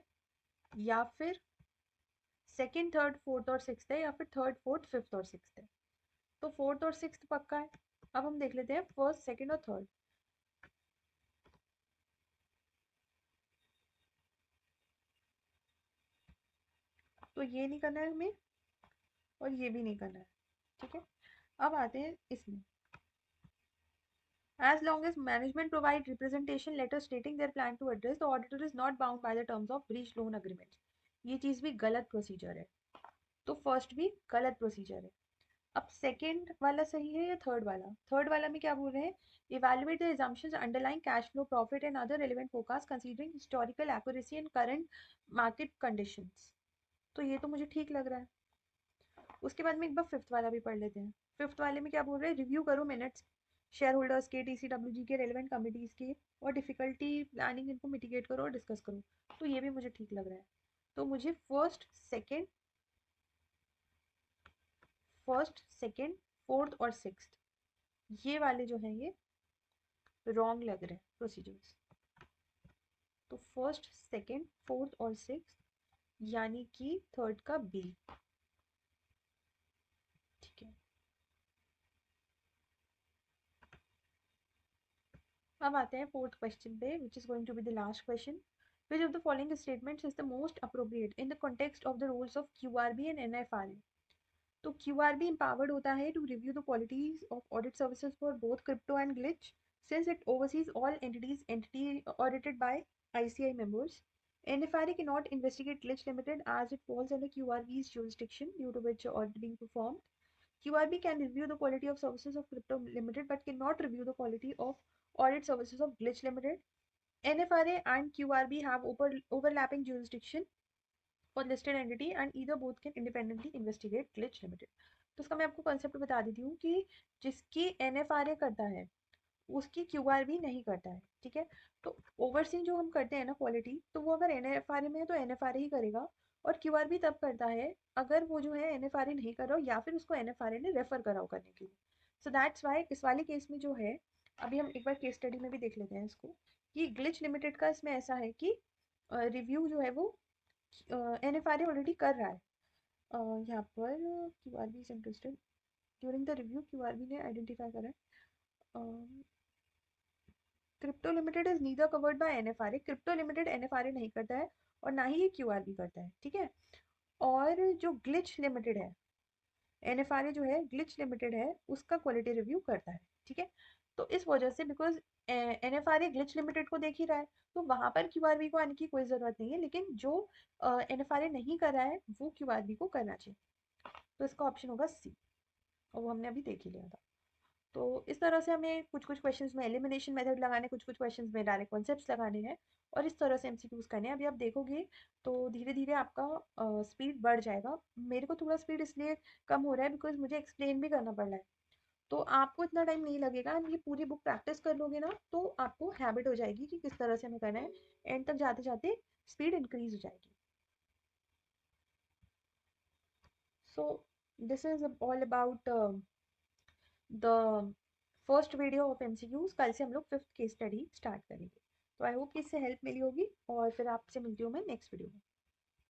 या फिर सेकंड थर्ड फोर्थ और सिक्स्थ है या फिर थर्ड फोर्थ फिफ्थ और सिक्स्थ है. तो फोर्थ और सिक्स्थ पक्का है. अब हम देख लेते हैं फर्स्ट सेकंड और थर्ड. तो ये नहीं करना है हमें और ये भी नहीं करना है. ठीक है, अब आते हैं इसमें. As long as management provide representation letter stating their plan to address, the auditor is not bound by the terms of breach loan agreement. ये चीज भी गलत प्रोसीजर है, तो फर्स्ट भी गलत प्रोसीजर है. अब सेकंड वाला सही है या थर्ड वाला? थर्ड वाला में क्या बोल रहे हैं, evaluate the assumptions underlying cash flow, profit and other relevant forecasts considering historical accuracy and current market conditions. तो ये तो मुझे ठीक लग रहा है. उसके बाद में एक बार फिफ्थ वाला भी पढ़ लेते हैं. फिफ्थ वाले में क्या बोल रहे हैं, रिव्यू करो मिनट्स शेयर होल्डर्स के, टीसीडब्ल्यूजी के, रेलेवेंट कमिटीज के और डिफिकल्टी प्लानिंग इनको मिटिगेट करो और डिस्कस करो. तो ये भी मुझे ठीक लग रहा है. तो मुझे फर्स्ट सेकंड फोर्थ और सिक्स्थ ये वाले जो हैं ये रॉन्ग लग रहे हैं प्रोसीजर्स. तो फर्स्ट सेकंड फोर्थ और सिक्स्थ यानी कि थर्ड का बी. ठीक है, अब आते हैं फोर्थ क्वेश्चन पे, which is going to be the last question. Which of the following statements is the most appropriate in the context of the roles of QRB and NFRA? तो QRB empowered होता है to review the qualities of audit services for both crypto and glitch since it oversees all entity audited by ICI members. NFRA cannot investigate Glitch Limited as it falls under QRB's jurisdiction due to which audit being performed. QRB can review the quality of services of Crypto Limited but cannot review the quality of audit services of Glitch Limited. NFRA and QRB have overlapping jurisdiction for listed entity and either both can independently investigate Glitch Limited. तो इसका मैं आपको concept बता देती हूँ कि जिसकी NFRA करता है उसकी QRB नहीं करता है. ठीक है, तो ओवरसीन जो हम करते हैं ना क्वालिटी, तो वो अगर NFRA में है तो NFRA ही करेगा और QRB तब करता है अगर वो जो है NFRA नहीं कर रहा हो या फिर उसको NFRA ने रेफर करा हो करने के लिए. सो दैट्स वाई इस वाले केस में जो है, अभी हम एक बार केस स्टडी में भी देख लेते हैं इसको, कि ग्लिच लिमिटेड का इसमें ऐसा है कि रिव्यू जो है वो NFRA ऑलरेडी कर रहा है. यहाँ पर QRB is interested during the review, QRB ने आइडेंटिफाई करा है crypto limited is neither covered by NFRA. Crypto limited NFRA नहीं करता है और ना ही ये QRB करता है. ठीक है, और जो ग्लिच लिमिटेड है, NFRA जो है ग्लिच लिमिटेड है उसका क्वालिटी रिव्यू करता है. ठीक है, तो इस वजह से बिकॉज NFRA ग्लिच लिमिटेड को देख ही रहा है तो वहां पर QRB को आने की कोई जरूरत नहीं है, लेकिन जो NFRA नहीं कर रहा है वो QRB को करना चाहिए. तो इसका ऑप्शन होगा सी और वो हमने अभी देख ही लिया था. तो इस तरह से हमें कुछ कुछ क्वेश्चंस में एलिमिनेशन मेथड लगाने, कुछ कुछ क्वेश्चंस में डायरेक्ट कॉन्सेप्ट्स लगाने हैं और इस तरह से MCQs करने हैं. अभी आप देखोगे तो धीरे धीरे आपका स्पीड बढ़ जाएगा. मेरे को थोड़ा स्पीड इसलिए कम हो रहा है बिकॉज मुझे एक्सप्लेन भी करना पड़ रहा है. तो आपको इतना टाइम नहीं लगेगा. ये पूरी बुक प्रैक्टिस कर लोगे ना तो आपको हैबिट हो जाएगी कि किस तरह से हमें करना है. एंड तक जाते जाते स्पीड इंक्रीज हो जाएगी. सो this is all about the first video of MCQs. कल से हम लोग फिफ्थ केस स्टडी स्टार्ट करेंगे। तो आई होप कि इससे हेल्प मिली होगी, और फिर आपसे मिलती हूँ मैं नेक्स्ट वीडियो में।